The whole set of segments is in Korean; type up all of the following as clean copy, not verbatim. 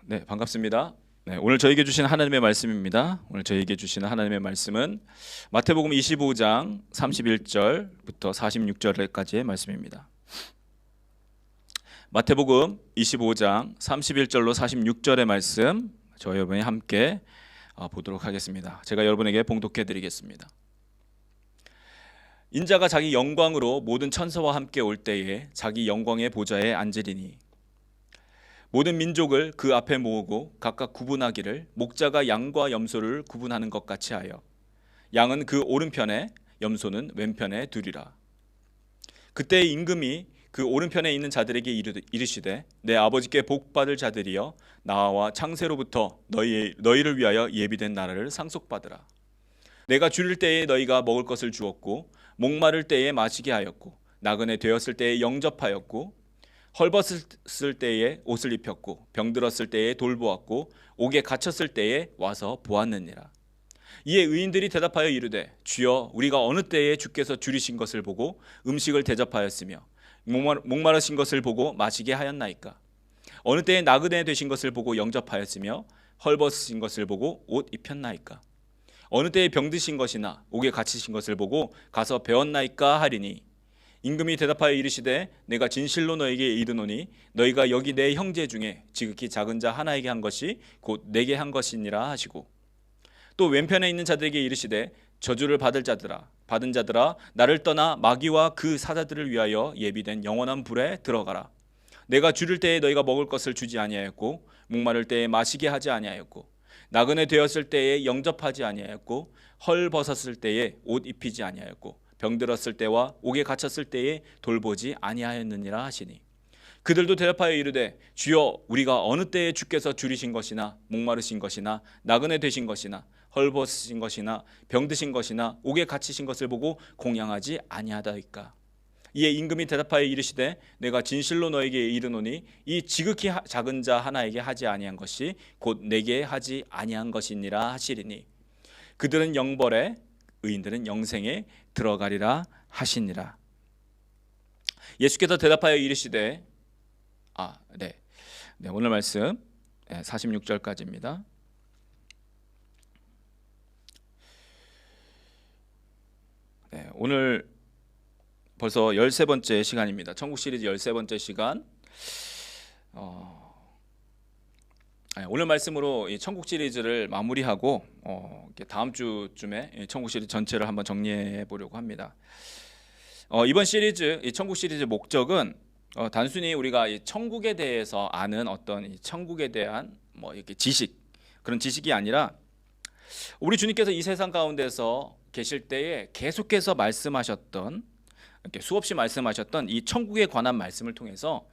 네, 반갑습니다. 네, 오늘 저에게 주신 하나님의 말씀입니다. 오늘 저에게 주시는 하나님의 말씀은 마태복음 25장 31절부터 46절까지의 말씀입니다. 마태복음 25장 31절로 46절의 말씀 저와 여러분이 함께 보도록 하겠습니다. 제가 여러분에게 봉독해 드리겠습니다. 인자가 자기 영광으로 모든 천사와 함께 올 때에 자기 영광의 보좌에 앉으리니 모든 민족을 그 앞에 모으고 각각 구분하기를 목자가 양과 염소를 구분하는 것 같이 하여 양은 그 오른편에 염소는 왼편에 두리라. 그때 임금이 그 오른편에 있는 자들에게 이르시되 내 아버지께 복받을 자들이여 나와 창세로부터 너희를 위하여 예비된 나라를 상속받으라. 내가 줄일 때에 너희가 먹을 것을 주었고 목마를 때에 마시게 하였고 나그네 되었을 때에 영접하였고 헐벗을 때에 옷을 입혔고 병들었을 때에 돌보았고 옥에 갇혔을 때에 와서 보았느니라. 이에 의인들이 대답하여 이르되 주여 우리가 어느 때에 주께서 줄이신 것을 보고 음식을 대접하였으며 목마르신 것을 보고 마시게 하였나이까. 어느 때에 나그네 되신 것을 보고 영접하였으며 헐벗으신 것을 보고 옷 입혔나이까. 어느 때에 병드신 것이나 옥에 갇히신 것을 보고 가서 배웠나이까 하리니 임금이 대답하여 이르시되 내가 진실로 너에게 이르노니 너희가 여기 내 형제 중에 지극히 작은 자 하나에게 한 것이 곧 내게 한 것이니라 하시고 또 왼편에 있는 자들에게 이르시되 저주를 받은 자들아 나를 떠나 마귀와 그 사자들을 위하여 예비된 영원한 불에 들어가라. 내가 줄일 때에 너희가 먹을 것을 주지 아니하였고 목마를 때에 마시게 하지 아니하였고 나그네 되었을 때에 영접하지 아니하였고 헐벗었을 때에 옷 입히지 아니하였고 병들었을 때와 옥에 갇혔을 때에 돌보지 아니하였느니라 하시니 그들도 대답하여 이르되 주여 우리가 어느 때에 주께서 줄이신 것이나 목마르신 것이나 나그네 되신 것이나 헐벗으신 것이나 병드신 것이나 옥에 갇히신 것을 보고 공양하지 아니하다이까. 이에 임금이 대답하여 이르시되 내가 진실로 너에게 이르노니 이 지극히 작은 자 하나에게 하지 아니한 것이 곧 내게 하지 아니한 것이니라 하시리니 그들은 영벌에 의인들은 영생에 들어가리라 하시니라. 예수께서 대답하여 이르시되 오늘 말씀 46절까지입니다. 오늘 벌써 13번째 시간입니다. 천국 시리즈 13번째 시간. 오늘 말씀으로 이 천국 시리즈를 마무리하고 다음 주쯤에 천국 시리즈 전체를 한번 정리해 보려고 합니다. 이번 시리즈 이 천국 시리즈 목적은 단순히 우리가 이 천국에 대해서 아는 어떤 이 천국에 대한 이렇게 그런 지식이 아니라 우리 주님께서 이 세상 가운데서 계실 때에 계속해서 말씀하셨던 이렇게 수없이 말씀하셨던 이 천국에 관한 말씀을 통해서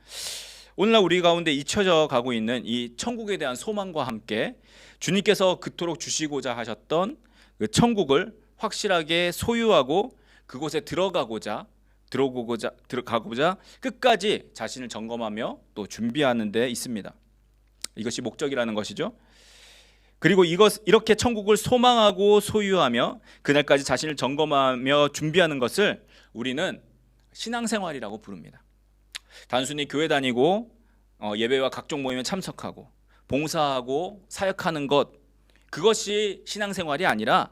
오늘날 우리 가운데 잊혀져 가고 있는 이 천국에 대한 소망과 함께 주님께서 그토록 주시고자 하셨던 그 천국을 확실하게 소유하고 그곳에 들어가고자 끝까지 자신을 점검하며 또 준비하는 데 있습니다. 이것이 목적이라는 것이죠. 그리고 이렇게 천국을 소망하고 소유하며 그날까지 자신을 점검하며 준비하는 것을 우리는 신앙생활이라고 부릅니다. 단순히 교회 다니고 예배와 각종 모임에 참석하고 봉사하고 사역하는 것, 그것이 신앙생활이 아니라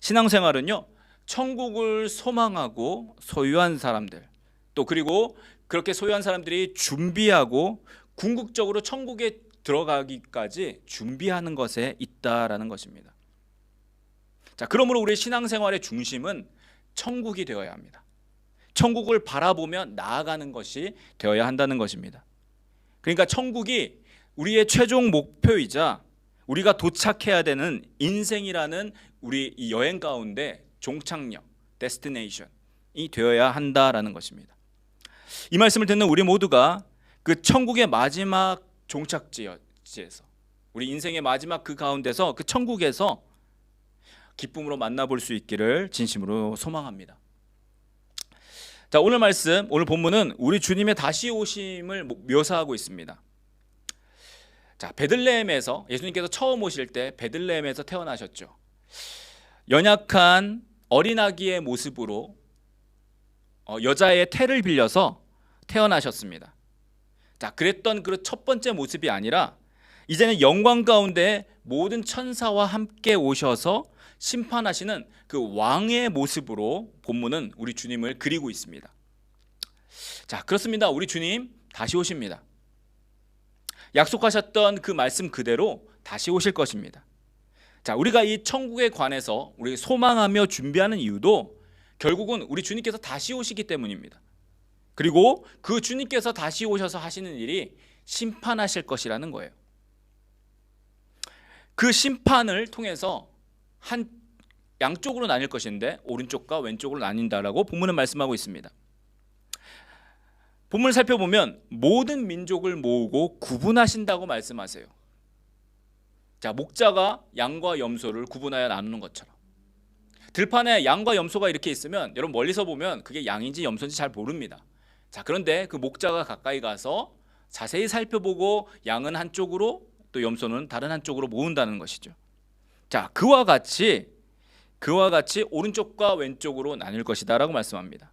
신앙생활은요 천국을 소망하고 소유한 사람들, 또 그리고 그렇게 소유한 사람들이 준비하고 궁극적으로 천국에 들어가기까지 준비하는 것에 있다라는 것입니다. 자, 그러므로 우리의 신앙생활의 중심은 천국이 되어야 합니다. 천국을 바라보며 나아가는 것이 되어야 한다는 것입니다. 그러니까 천국이 우리의 최종 목표이자 우리가 도착해야 되는 인생이라는 우리 이 여행 가운데 종착역, 데스티네이션이 되어야 한다라는 것입니다. 이 말씀을 듣는 우리 모두가 그 천국의 마지막 종착지에서 우리 인생의 마지막 그 가운데서 그 천국에서 기쁨으로 만나볼 수 있기를 진심으로 소망합니다. 자, 오늘 말씀, 오늘 본문은 우리 주님의 다시 오심을 묘사하고 있습니다. 자, 베들레헴에서 예수님께서 처음 오실 때 베들레헴에서 태어나셨죠. 연약한 어린아기의 모습으로 여자의 태를 빌려서 태어나셨습니다. 자, 그랬던 그 첫 번째 모습이 아니라 이제는 영광 가운데 모든 천사와 함께 오셔서 심판하시는 그 왕의 모습으로 본문은 우리 주님을 그리고 있습니다. 자, 그렇습니다. 우리 주님 다시 오십니다. 약속하셨던 그 말씀 그대로 다시 오실 것입니다. 자, 우리가 이 천국에 관해서 우리 소망하며 준비하는 이유도 결국은 우리 주님께서 다시 오시기 때문입니다. 그리고 그 주님께서 다시 오셔서 하시는 일이 심판하실 것이라는 거예요. 그 심판을 통해서 양쪽으로 나뉠 것인데 오른쪽과 왼쪽으로 나뉜다라고 본문은 말씀하고 있습니다. 본문을 살펴보면 모든 민족을 모으고 구분하신다고 말씀하세요. 자, 목자가 양과 염소를 구분하여 나누는 것처럼 들판에 양과 염소가 이렇게 있으면 여러분 멀리서 보면 그게 양인지 염소인지 잘 모릅니다. 자, 그런데 그 목자가 가까이 가서 자세히 살펴보고 양은 한쪽으로 또 염소는 다른 한쪽으로 모은다는 것이죠. 자, 그와 같이 오른쪽과 왼쪽으로 나뉠 것이다라고 말씀합니다.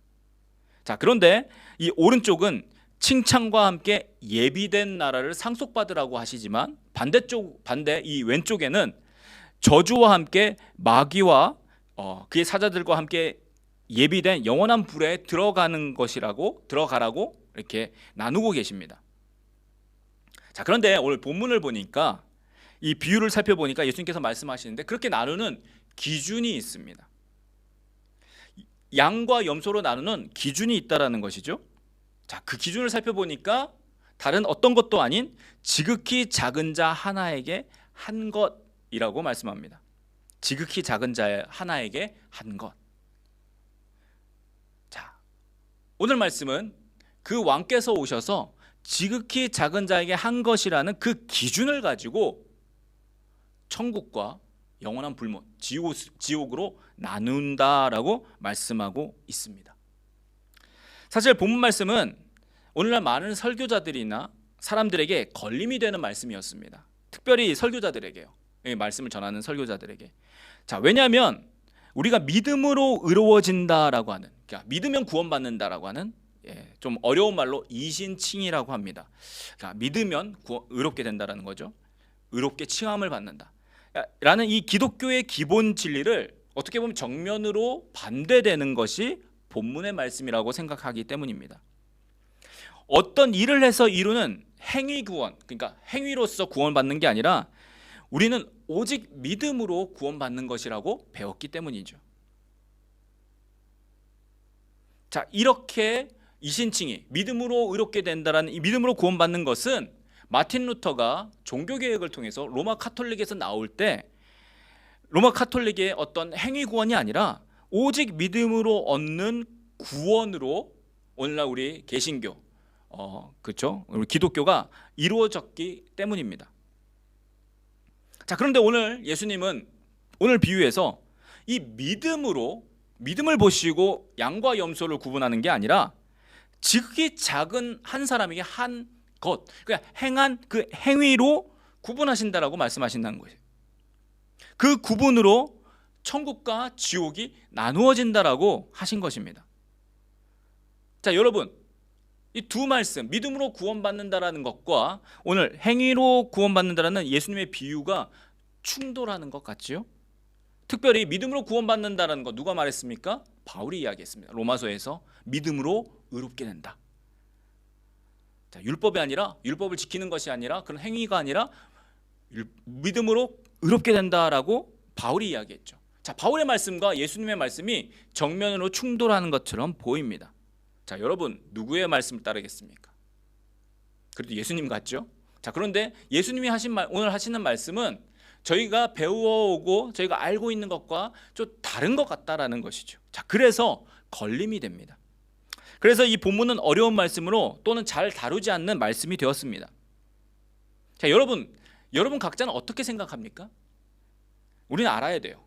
자, 그런데 이 오른쪽은 칭찬과 함께 예비된 나라를 상속받으라고 하시지만 반대 이 왼쪽에는 저주와 함께 마귀와 그의 사자들과 함께 예비된 영원한 불에 들어가라고 이렇게 나누고 계십니다. 자, 그런데 오늘 본문을 보니까 이 비유를 살펴보니까 예수님께서 말씀하시는데 그렇게 나누는 기준이 있습니다. 양과 염소로 나누는 기준이 있다라는 것이죠. 자, 그 기준을 살펴보니까 다른 어떤 것도 아닌 지극히 작은 자 하나에게 한 것이라고 말씀합니다. 지극히 작은 자 하나에게 한 것. 자, 오늘 말씀은 그 왕께서 오셔서 지극히 작은 자에게 한 것이라는 그 기준을 가지고 천국과 영원한 불못, 지옥으로 나눈다라고 말씀하고 있습니다. 사실 본문 말씀은 오늘날 많은 설교자들이나 사람들에게 걸림이 되는 말씀이었습니다. 특별히 설교자들에게요. 말씀을 전하는 설교자들에게. 자, 왜냐하면 우리가 믿음으로 의로워진다라고 하는, 그러니까 믿으면 구원받는다라고 하는 좀 어려운 말로 이신칭이라고 합니다. 그러니까 믿으면 의롭게 된다라는 거죠. 의롭게 칭함을 받는다 라는 이 기독교의 기본 진리를 어떻게 보면 정면으로 반대되는 것이 본문의 말씀이라고 생각하기 때문입니다. 어떤 일을 해서 이루는 행위 구원, 그러니까 행위로서 구원받는 게 아니라 우리는 오직 믿음으로 구원받는 것이라고 배웠기 때문이죠. 자, 이렇게 이신칭이 믿음으로 의롭게 된다라는 이 믿음으로 구원받는 것은 마틴 루터가 종교개혁을 통해서 로마 카톨릭에서 나올 때 로마 카톨릭의 어떤 행위 구원이 아니라 오직 믿음으로 얻는 구원으로 오늘날 우리 개신교, 그렇죠? 우리 기독교가 이루어졌기 때문입니다. 자, 그런데 오늘 예수님은 오늘 비유에서 이 믿음을 보시고 양과 염소를 구분하는 게 아니라 지극히 작은 한 사람에게 한 것, 그러니까 행한 그 행위로 구분하신다라고 말씀하신다는 거예요. 그 구분으로 천국과 지옥이 나누어진다라고 하신 것입니다. 자, 여러분, 이 두 말씀, 믿음으로 구원받는다라는 것과 오늘 행위로 구원받는다라는 예수님의 비유가 충돌하는 것 같지요? 특별히 믿음으로 구원받는다라는 것 누가 말했습니까? 바울이 이야기했습니다. 로마서에서 믿음으로 의롭게 된다. 자, 율법을 지키는 것이 아니라 그런 행위가 아니라 믿음으로 의롭게 된다라고 바울이 이야기했죠. 자, 바울의 말씀과 예수님의 말씀이 정면으로 충돌하는 것처럼 보입니다. 자, 여러분 누구의 말씀을 따르겠습니까? 그래도 예수님 같죠? 자, 그런데 예수님이 오늘 하시는 말씀은 저희가 배워오고 저희가 알고 있는 것과 좀 다른 것 같다라는 것이죠. 자, 그래서 걸림이 됩니다. 그래서 이 본문은 어려운 말씀으로 또는 잘 다루지 않는 말씀이 되었습니다. 자, 여러분 각자는 어떻게 생각합니까? 우리는 알아야 돼요.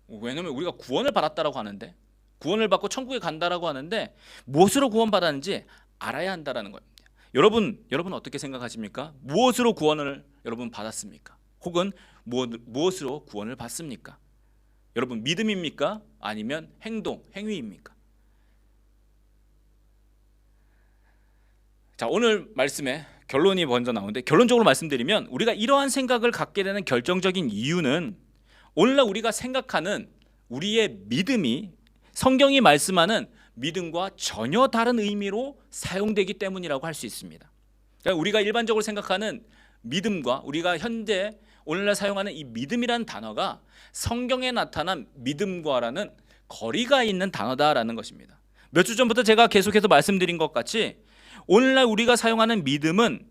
왜냐하면 우리가 구원을 받았다라고 하는데, 구원을 받고 천국에 간다라고 하는데 무엇으로 구원받았는지 알아야 한다라는 겁니다. 여러분 어떻게 생각하십니까? 무엇으로 구원을 여러분 받았습니까? 혹은 무엇으로 구원을 받습니까? 여러분 믿음입니까? 아니면 행위입니까? 자, 오늘 말씀에 결론이 먼저 나오는데, 결론적으로 말씀드리면 우리가 이러한 생각을 갖게 되는 결정적인 이유는 오늘날 우리가 생각하는 우리의 믿음이 성경이 말씀하는 믿음과 전혀 다른 의미로 사용되기 때문이라고 할 수 있습니다. 그러니까 우리가 일반적으로 생각하는 믿음과 우리가 현재 오늘날 사용하는 이 믿음이라는 단어가 성경에 나타난 믿음과라는 거리가 있는 단어다라는 것입니다. 몇 주 전부터 제가 계속해서 말씀드린 것 같이 오늘날 우리가 사용하는 믿음은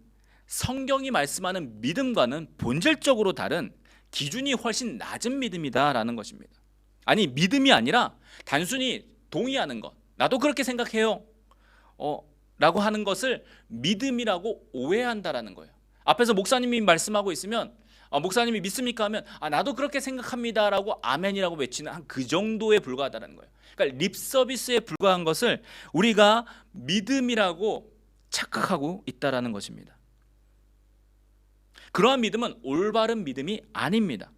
성경이 말씀하는 믿음과는 본질적으로 다른 기준이 훨씬 낮은 믿음이다라는 것입니다. 아니, 믿음이 아니라 단순히 동의하는 것, 나도 그렇게 생각해요 라고 하는 것을 믿음이라고 오해한다라는 거예요. 앞에서 목사님이 말씀하고 있으면 목사님이 믿습니까 하면 나도 그렇게 생각합니다 라고 아멘이라고 외치는 한 그 정도에 불과하다는 거예요. 그러니까 립서비스에 불과한 것을 우리가 믿음이라고 착각하고 있다라는 것입니다. 그러한 믿음은 올바른 믿음이 아닙니다.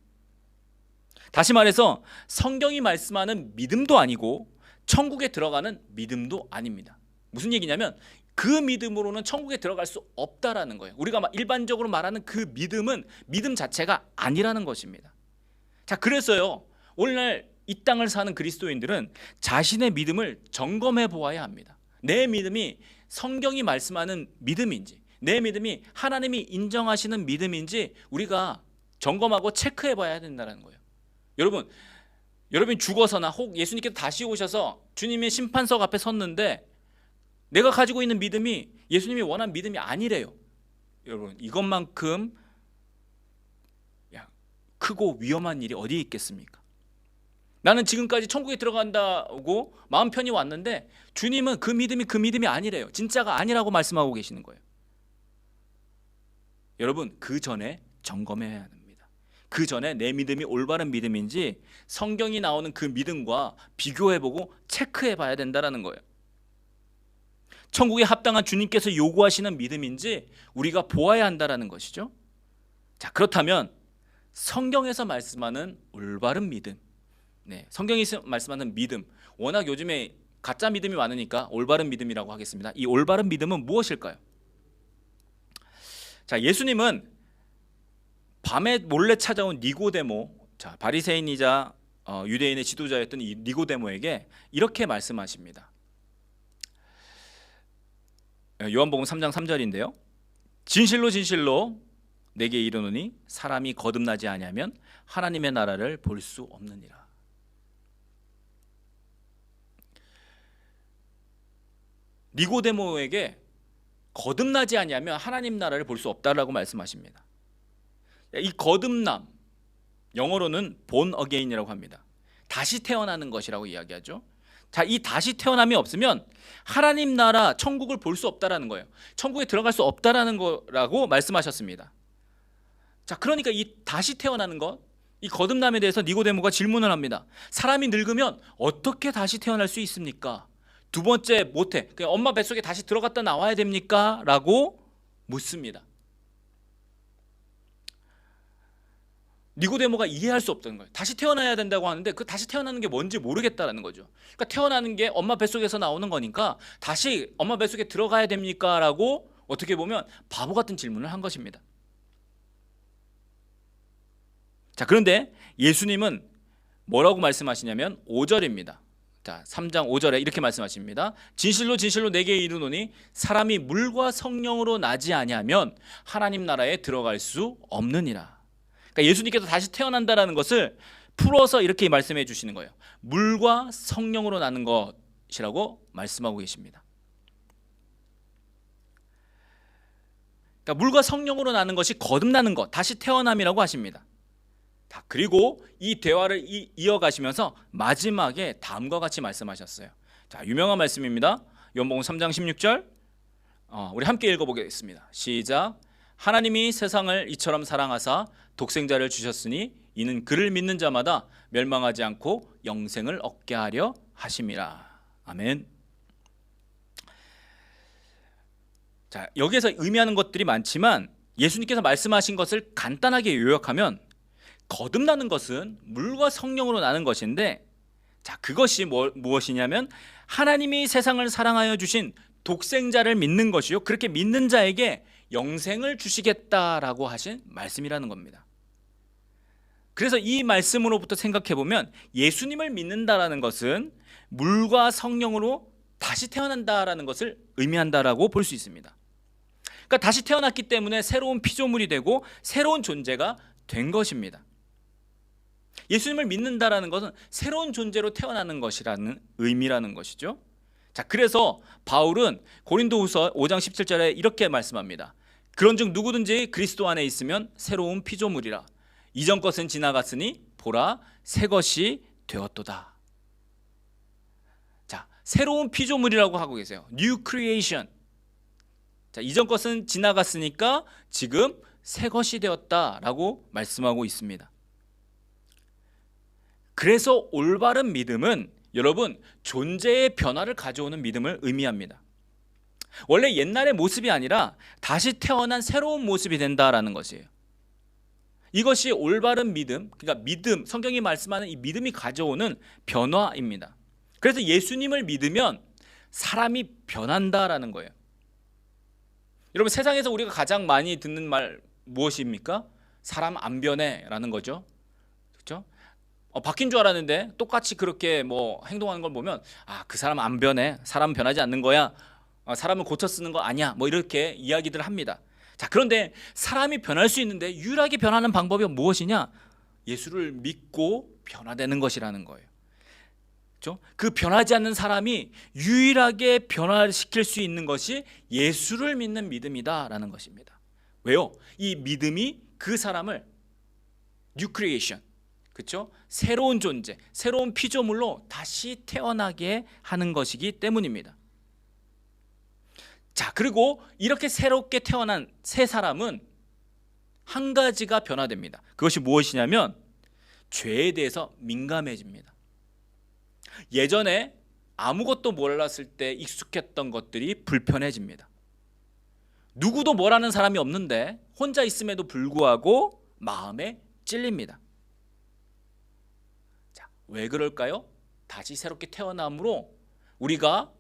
다시 말해서 성경이 말씀하는 믿음도 아니고 천국에 들어가는 믿음도 아닙니다. 무슨 얘기냐면 그 믿음으로는 천국에 들어갈 수 없다라는 거예요. 우리가 일반적으로 말하는 그 믿음은 믿음 자체가 아니라는 것입니다. 자, 그래서요, 오늘날 이 땅을 사는 그리스도인들은 자신의 믿음을 점검해 보아야 합니다. 내 믿음이 성경이 말씀하는 믿음인지, 내 믿음이 하나님이 인정하시는 믿음인지 우리가 점검하고 체크해 봐야 된다는 거예요. 여러분이 죽어서나 혹 예수님께서 다시 오셔서 주님의 심판석 앞에 섰는데 내가 가지고 있는 믿음이 예수님이 원한 믿음이 아니래요. 여러분, 이것만큼 크고 위험한 일이 어디에 있겠습니까? 나는 지금까지 천국에 들어간다고 마음 편히 왔는데 주님은 그 믿음이 아니래요. 진짜가 아니라고 말씀하고 계시는 거예요. 여러분, 그 전에 점검해야 합니다. 그 전에 내 믿음이 올바른 믿음인지 성경이 나오는 그 믿음과 비교해보고 체크해봐야 된다는 거예요. 천국에 합당한 주님께서 요구하시는 믿음인지 우리가 보아야 한다는 것이죠. 자, 그렇다면 성경에서 말씀하는 올바른 믿음, 성경에서 말씀하는 믿음, 워낙 요즘에 가짜 믿음이 많으니까 올바른 믿음이라고 하겠습니다. 이 올바른 믿음은 무엇일까요? 자, 예수님은 밤에 몰래 찾아온 니고데모, 바리새인이자 유대인의 지도자였던 이 니고데모에게 이렇게 말씀하십니다. 요한복음 3장 3절인데요. 진실로 진실로 내게 이르노니 사람이 거듭나지 아니하면 하나님의 나라를 볼 수 없느니라. 니고데모에게 거듭나지 아니하면 하나님 나라를 볼 수 없다라고 말씀하십니다. 이 거듭남, 영어로는 born again이라고 합니다. 다시 태어나는 것이라고 이야기하죠. 자, 이 다시 태어남이 없으면 하나님 나라, 천국을 볼 수 없다라는 거예요. 천국에 들어갈 수 없다라는 거라고 말씀하셨습니다. 자, 그러니까 이 다시 태어나는 것, 이 거듭남에 대해서 니고데모가 질문을 합니다. 사람이 늙으면 어떻게 다시 태어날 수 있습니까? 두 번째 모태, 그냥 엄마 뱃속에 다시 들어갔다 나와야 됩니까? 라고 묻습니다. 니고데모가 이해할 수 없다는 거예요. 다시 태어나야 된다고 하는데 그 다시 태어나는 게 뭔지 모르겠다라는 거죠. 그러니까 태어나는 게 엄마 뱃속에서 나오는 거니까 다시 엄마 뱃속에 들어가야 됩니까? 라고 어떻게 보면 바보 같은 질문을 한 것입니다. 자, 그런데 예수님은 뭐라고 말씀하시냐면 5절입니다. 자, 3장 5절에 이렇게 말씀하십니다. 진실로 진실로 내게 이르노니 사람이 물과 성령으로 나지 아니하면 하나님 나라에 들어갈 수 없느니라. 그러니까 예수님께서 다시 태어난다라는 것을 풀어서 이렇게 말씀해 주시는 거예요. 물과 성령으로 나는 것이라고 말씀하고 계십니다. 그러니까 물과 성령으로 나는 것이 거듭나는 것, 다시 태어남이라고 하십니다. 자, 그리고 이 대화를 이어가시면서 마지막에 다음과 같이 말씀하셨어요. 자, 유명한 말씀입니다. 요한복음 3장 16절, 우리 함께 읽어보겠습니다. 시작. 하나님이 세상을 이처럼 사랑하사 독생자를 주셨으니 이는 그를 믿는 자마다 멸망하지 않고 영생을 얻게 하려 하심이라. 아멘. 자, 여기에서 의미하는 것들이 많지만 예수님께서 말씀하신 것을 간단하게 요약하면 거듭나는 것은 물과 성령으로 나는 것인데, 자, 그것이 무엇이냐면 하나님이 세상을 사랑하여 주신 독생자를 믿는 것이요, 그렇게 믿는 자에게 영생을 주시겠다라고 하신 말씀이라는 겁니다. 그래서 이 말씀으로부터 생각해 보면 예수님을 믿는다라는 것은 물과 성령으로 다시 태어난다라는 것을 의미한다라고 볼 수 있습니다. 그러니까 다시 태어났기 때문에 새로운 피조물이 되고 새로운 존재가 된 것입니다. 예수님을 믿는다라는 것은 새로운 존재로 태어나는 것이라는 의미라는 것이죠. 자, 그래서 바울은 고린도후서 5장 17절에 이렇게 말씀합니다. 그런즉 누구든지 그리스도 안에 있으면 새로운 피조물이라. 이전 것은 지나갔으니 보라 새 것이 되었도다. 자, 새로운 피조물이라고 하고 계세요. New creation. 자, 이전 것은 지나갔으니까 지금 새 것이 되었다라고 말씀하고 있습니다. 그래서 올바른 믿음은 여러분 존재의 변화를 가져오는 믿음을 의미합니다. 원래 옛날의 모습이 아니라 다시 태어난 새로운 모습이 된다라는 것이에요. 이것이 올바른 믿음, 그러니까 믿음, 성경이 말씀하는 이 믿음이 가져오는 변화입니다. 그래서 예수님을 믿으면 사람이 변한다라는 거예요. 여러분 세상에서 우리가 가장 많이 듣는 말 무엇입니까? 사람 안 변해라는 거죠. 그렇죠? 바뀐 줄 알았는데 똑같이 그렇게 뭐 행동하는 걸 보면 그 사람 안 변해, 사람은 변하지 않는 거야, 사람은 고쳐 쓰는 거 아니야, 뭐 이렇게 이야기들 합니다. 자, 그런데 사람이 변할 수 있는데 유일하게 변하는 방법이 무엇이냐? 예수를 믿고 변화되는 것이라는 거예요. 그렇죠? 그 변하지 않는 사람이 유일하게 변화시킬 수 있는 것이 예수를 믿는 믿음이다라는 것입니다. 왜요? 이 믿음이 그 사람을 New Creation, 그렇죠? 새로운 존재, 새로운 피조물로 다시 태어나게 하는 것이기 때문입니다. 자, 그리고 이렇게 새롭게 태어난 새 사람은 한 가지가 변화됩니다. 그것이 무엇이냐면 죄에 대해서 민감해집니다. 예전에 아무것도 몰랐을 때 익숙했던 것들이 불편해집니다. 누구도 뭐라는 사람이 없는데 혼자 있음에도 불구하고 마음에 찔립니다. 자, 왜 그럴까요? 다시 새롭게 태어남으로 우리가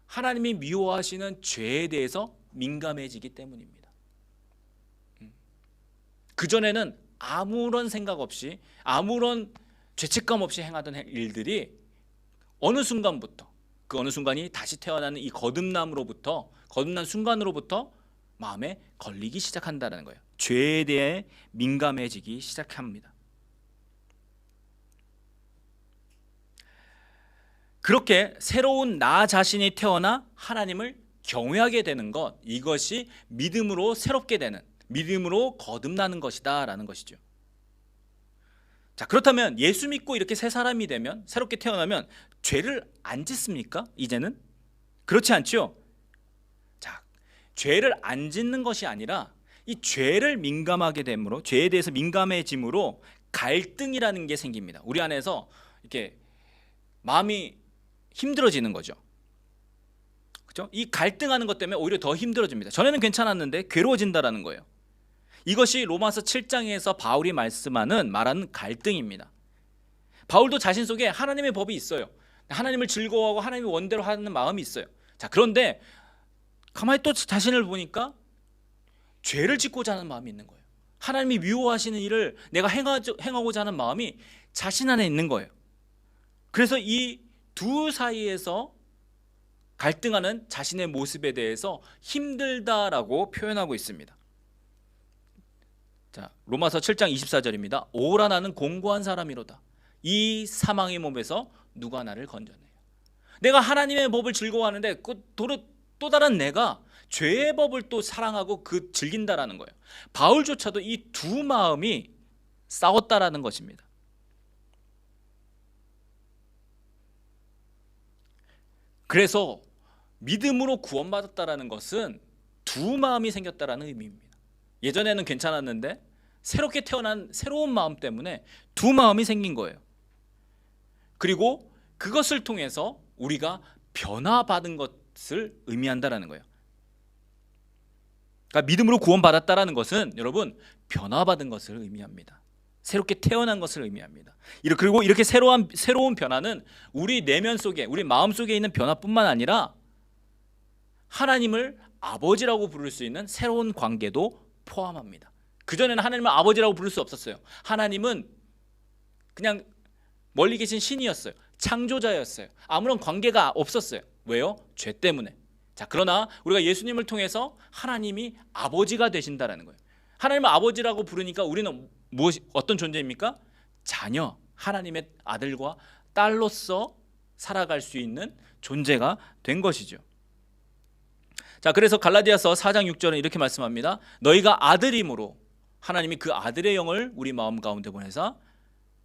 하나님이 미워하시는 죄에 대해서 민감해지기 때문입니다. 그전에는 아무런 생각 없이 아무런 죄책감 없이 행하던 일들이 어느 순간부터, 그 어느 순간이 다시 태어나는 이 거듭난 순간으로부터 마음에 걸리기 시작한다는 거예요. 죄에 대해 민감해지기 시작합니다. 그렇게 새로운 나 자신이 태어나 하나님을 경외하게 되는 것, 이것이 믿음으로 새롭게 되는, 믿음으로 거듭나는 것이다 라는 것이죠. 자, 그렇다면 예수 믿고 이렇게 새 사람이 되면, 새롭게 태어나면 죄를 안 짓습니까? 이제는? 그렇지 않죠? 자, 죄를 안 짓는 것이 아니라 이 죄를 민감하게 됨으로, 죄에 대해서 민감해짐으로 갈등이라는 게 생깁니다. 우리 안에서 이렇게 마음이 힘들어지는 거죠. 그렇죠? 이 갈등하는 것 때문에 오히려 더 힘들어집니다. 전에는 괜찮았는데 괴로워진다라는 거예요. 이것이 로마서 7장에서 바울이 말하는 갈등입니다. 바울도 자신 속에 하나님의 법이 있어요. 하나님을 즐거워하고 하나님의 원대로 하는 마음이 있어요. 자, 그런데 가만히 또 자신을 보니까 죄를 짓고자 하는 마음이 있는 거예요. 하나님이 미워하시는 일을 내가 행하고자 하는 마음이 자신 안에 있는 거예요. 그래서 이 두 사이에서 갈등하는 자신의 모습에 대해서 힘들다라고 표현하고 있습니다. 자, 로마서 7장 24절입니다. 오라 나는 공고한 사람이로다. 이 사망의 몸에서 누가 나를 건져내요. 내가 하나님의 법을 즐거워하는데 또 다른 내가 죄의 법을 또 사랑하고 즐긴다라는 거예요. 바울조차도 이 두 마음이 싸웠다라는 것입니다. 그래서 믿음으로 구원받았다라는 것은 두 마음이 생겼다라는 의미입니다. 예전에는 괜찮았는데 새롭게 태어난 새로운 마음 때문에 두 마음이 생긴 거예요. 그리고 그것을 통해서 우리가 변화받은 것을 의미한다라는 거예요. 그러니까 믿음으로 구원받았다라는 것은 여러분 변화받은 것을 의미합니다. 새롭게 태어난 것을 의미합니다. 그리고 이렇게 새로운 변화는 우리 내면 속에, 우리 마음 속에 있는 변화뿐만 아니라 하나님을 아버지라고 부를 수 있는 새로운 관계도 포함합니다. 그전에는 하나님을 아버지라고 부를 수 없었어요. 하나님은 그냥 멀리 계신 신이었어요. 창조자였어요. 아무런 관계가 없었어요. 왜요? 죄 때문에. 자, 그러나 우리가 예수님을 통해서 하나님이 아버지가 되신다라는 거예요. 하나님을 아버지라고 부르니까 우리는 어떤 존재입니까? 자녀, 하나님의 아들과 딸로서 살아갈 수 있는 존재가 된 것이죠. 자, 그래서 갈라디아서 4장 6절은 이렇게 말씀합니다. 너희가 아들임으로 하나님이 그 아들의 영을 우리 마음 가운데 보내서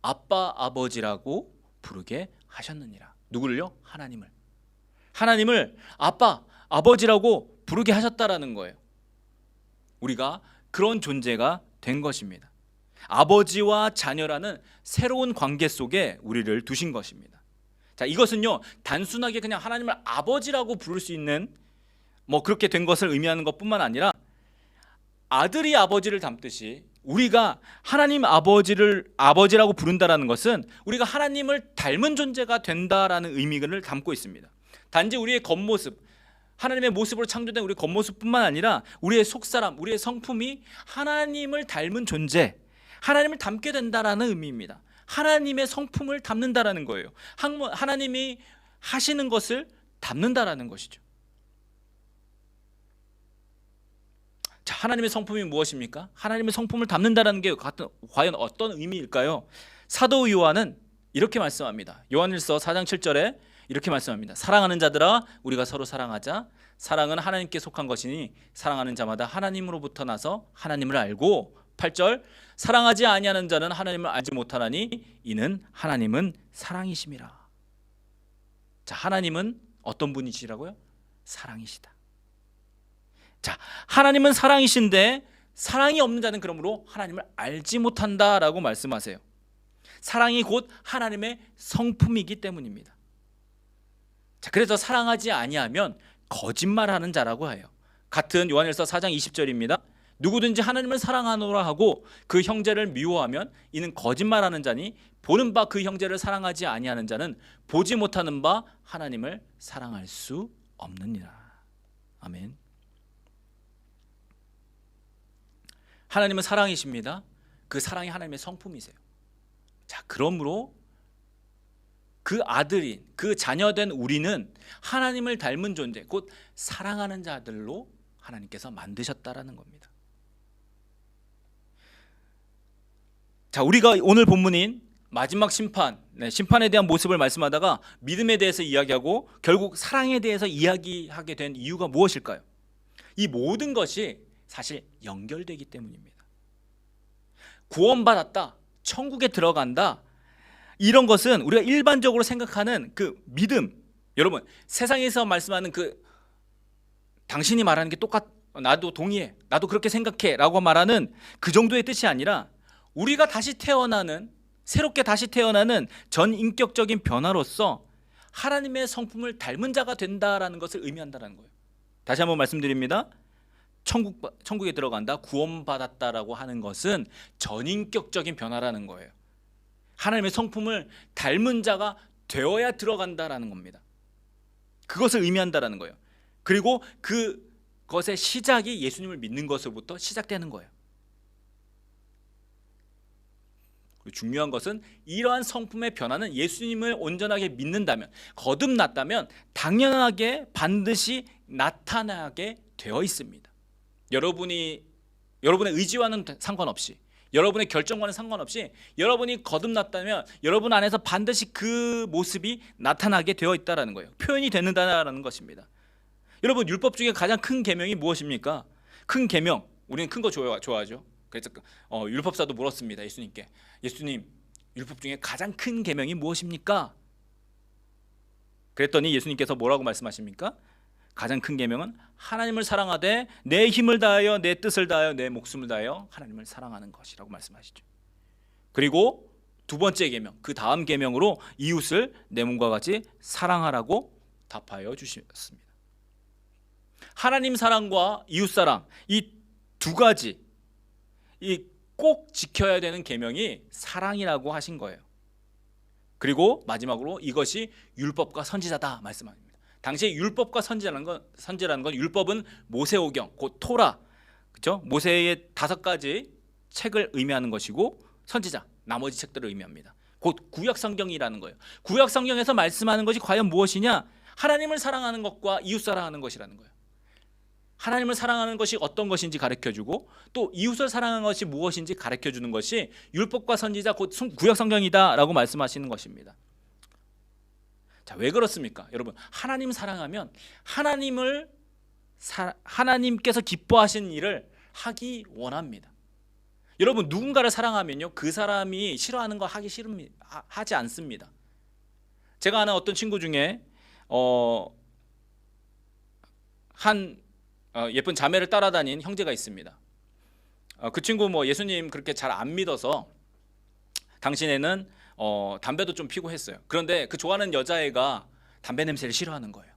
아빠, 아버지라고 부르게 하셨느니라. 누구를요? 하나님을 아빠, 아버지라고 부르게 하셨다라는 거예요. 우리가 그런 존재가 된 것입니다. 아버지와 자녀라는 새로운 관계 속에 우리를 두신 것입니다. 자, 이것은요, 단순하게 그냥 하나님을 아버지라고 부를 수 있는 그렇게 된 것을 의미하는 것뿐만 아니라 아들이 아버지를 닮듯이 우리가 하나님 아버지라고 부른다라는 것은 우리가 하나님을 닮은 존재가 된다라는 의미를 담고 있습니다. 단지 우리의 겉모습, 하나님의 모습으로 창조된 우리 겉모습뿐만 아니라 우리의 속사람, 우리의 성품이 하나님을 닮은 존재, 하나님을 닮게 된다라는 의미입니다. 하나님의 성품을 담는다라는 거예요. 하나님이 하시는 것을 담는다라는 것이죠. 자, 하나님의 성품이 무엇입니까? 하나님의 성품을 담는다라는 게 과연 어떤 의미일까요? 사도 요한은 이렇게 말씀합니다. 요한일서 4장 7절에 이렇게 말씀합니다. 사랑하는 자들아, 우리가 서로 사랑하자. 사랑은 하나님께 속한 것이니 사랑하는 자마다 하나님으로부터 나서 하나님을 알고, 8절, 사랑하지 아니하는 자는 하나님을 알지 못하나니 이는 하나님은 사랑이심이라. 자, 하나님은 어떤 분이시라고요? 사랑이시다. 자, 하나님은 사랑이신데 사랑이 없는 자는 그러므로 하나님을 알지 못한다라고 말씀하세요. 사랑이 곧 하나님의 성품이기 때문입니다. 자, 그래서 사랑하지 아니하면 거짓말하는 자라고 해요. 같은 요한일서 4장 20절입니다. 누구든지 하나님을 사랑하노라 하고 그 형제를 미워하면 이는 거짓말하는 자니 보는 바 그 형제를 사랑하지 아니하는 자는 보지 못하는 바 하나님을 사랑할 수 없느니라. 아멘. 하나님은 사랑이십니다. 그 사랑이 하나님의 성품이세요. 자, 그러므로 그 아들인, 그 자녀된 우리는 하나님을 닮은 존재, 곧 사랑하는 자들로 하나님께서 만드셨다라는 겁니다. 자, 우리가 오늘 본문인 마지막 심판, 심판에 대한 모습을 말씀하다가 믿음에 대해서 이야기하고 결국 사랑에 대해서 이야기하게 된 이유가 무엇일까요? 이 모든 것이 사실 연결되기 때문입니다. 구원받았다, 천국에 들어간다, 이런 것은 우리가 일반적으로 생각하는 그 믿음, 여러분 세상에서 말씀하는 그 당신이 말하는 게 나도 동의해, 나도 그렇게 생각해 라고 말하는 그 정도의 뜻이 아니라 우리가 다시 태어나는, 새롭게 다시 태어나는 전인격적인 변화로서 하나님의 성품을 닮은 자가 된다라는 것을 의미한다는 거예요. 다시 한번 말씀드립니다. 천국에 들어간다, 구원받았다라고 하는 것은 전인격적인 변화라는 거예요. 하나님의 성품을 닮은 자가 되어야 들어간다라는 겁니다. 그것을 의미한다라는 거예요. 그리고 그것의 시작이 예수님을 믿는 것으로부터 시작되는 거예요. 중요한 것은 이러한 성품의 변화는 예수님을 온전하게 믿는다면, 거듭났다면 당연하게 반드시 나타나게 되어 있습니다. 여러분의 의지와는 상관없이, 여러분의 결정과는 상관없이 여러분이 거듭났다면 여러분 안에서 반드시 그 모습이 나타나게 되어 있다는 거예요. 표현이 되는다는 것입니다. 여러분, 율법 중에 가장 큰 계명이 무엇입니까? 큰 계명, 우리는 큰 거 좋아하죠. 그래서 율법사도 물었습니다. 예수님께, 예수님, 율법 중에 가장 큰 계명이 무엇입니까? 그랬더니 예수님께서 뭐라고 말씀하십니까? 가장 큰 계명은 하나님을 사랑하되 내 힘을 다하여, 내 뜻을 다하여, 내 목숨을 다하여 하나님을 사랑하는 것이라고 말씀하시죠. 그리고 두 번째 계명, 그 다음 계명으로 이웃을 내 몸과 같이 사랑하라고 답하여 주셨습니다. 하나님 사랑과 이웃 사랑, 이 두 가지, 이 꼭 지켜야 되는 계명이 사랑이라고 하신 거예요. 그리고 마지막으로 이것이 율법과 선지자다 말씀합니다. 당시에 율법과 선지라는 건 율법은 모세오경, 곧 토라, 그렇죠? 모세의 5가지 책을 의미하는 것이고 선지자, 나머지 책들을 의미합니다. 곧 구약 성경이라는 거예요. 구약 성경에서 말씀하는 것이 과연 무엇이냐? 하나님을 사랑하는 것과 이웃 사랑하는 것이라는 거예요. 하나님을 사랑하는 것이 어떤 것인지 가르쳐주고 또 이웃을 사랑하는 것이 무엇인지 가르쳐주는 것이 율법과 선지자 곧 구약 성경이다라고 말씀하시는 것입니다. 자, 왜 그렇습니까? 여러분, 하나님 사랑하면 하나님께서 기뻐하시는 일을 하기 원합니다. 여러분, 누군가를 사랑하면요, 그 사람이 싫어하는 거 하지 않습니다. 제가 아는 어떤 친구 중에 예쁜 자매를 따라다닌 형제가 있습니다. 그 친구 예수님 그렇게 잘 안 믿어서 당시에는 담배도 좀 피고 했어요. 그런데 그 좋아하는 여자애가 담배 냄새를 싫어하는 거예요.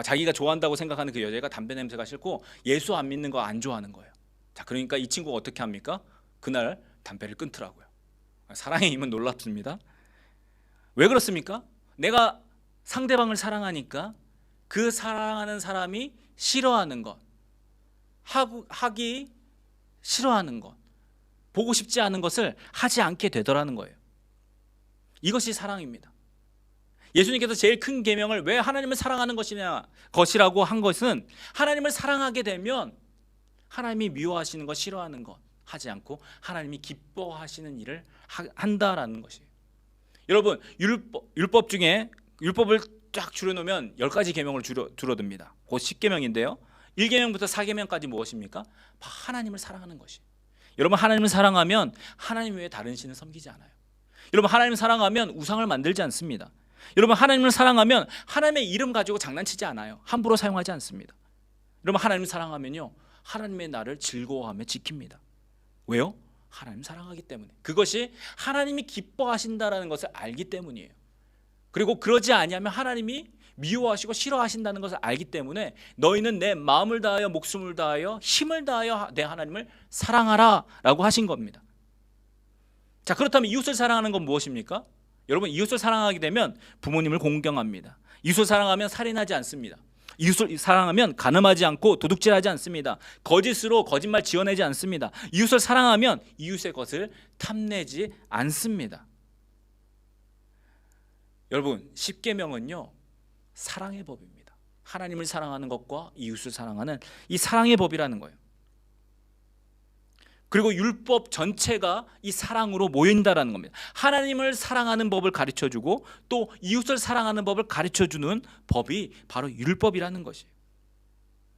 자기가 좋아한다고 생각하는 그 여자애가 담배 냄새가 싫고 예수 안 믿는 거 안 좋아하는 거예요. 자, 그러니까 이 친구가 어떻게 합니까? 그날 담배를 끊더라고요. 사랑의 힘은 놀랍습니다. 왜 그렇습니까? 내가 상대방을 사랑하니까 그 사랑하는 사람이 싫어하는 것, 하기 싫어하는 것, 보고 싶지 않은 것을 하지 않게 되더라는 거예요. 이것이 사랑입니다. 예수님께서 제일 큰 계명을 왜 하나님을 사랑하는 것이라고 한 것은 하나님을 사랑하게 되면 하나님이 미워하시는 것, 싫어하는 것 하지 않고 하나님이 기뻐하시는 일을 한다라는 것이에요. 여러분, 율법 중에 율법을 쫙 줄여놓으면 10가지 계명을 줄어듭니다. 곧 10계명인데요. 1계명부터 4계명까지 무엇입니까? 하나님을 사랑하는 것이. 여러분, 하나님을 사랑하면 하나님 외에 다른 신을 섬기지 않아요. 여러분, 하나님을 사랑하면 우상을 만들지 않습니다. 여러분, 하나님을 사랑하면 하나님의 이름 가지고 장난치지 않아요. 함부로 사용하지 않습니다. 여러분, 하나님을 사랑하면요, 하나님의 나를 즐거워하며 지킵니다. 왜요? 하나님 사랑하기 때문에. 그것이 하나님이 기뻐하신다는 것을 알기 때문이에요. 그리고 그러지 아니하면 하나님이 미워하시고 싫어하신다는 것을 알기 때문에 너희는 내 마음을 다하여 목숨을 다하여 힘을 다하여 내 하나님을 사랑하라 라고 하신 겁니다. 자, 그렇다면 이웃을 사랑하는 건 무엇입니까? 여러분, 이웃을 사랑하게 되면 부모님을 공경합니다. 이웃을 사랑하면 살인하지 않습니다. 이웃을 사랑하면 간음하지 않고 도둑질하지 않습니다. 거짓으로 거짓말 지어내지 않습니다. 이웃을 사랑하면 이웃의 것을 탐내지 않습니다. 여러분, 10계명은요 사랑의 법입니다. 하나님을 사랑하는 것과 이웃을 사랑하는 이 사랑의 법이라는 거예요. 그리고 율법 전체가 이 사랑으로 모인다라는 겁니다. 하나님을 사랑하는 법을 가르쳐주고 또 이웃을 사랑하는 법을 가르쳐주는 법이 바로 율법이라는 것이에요.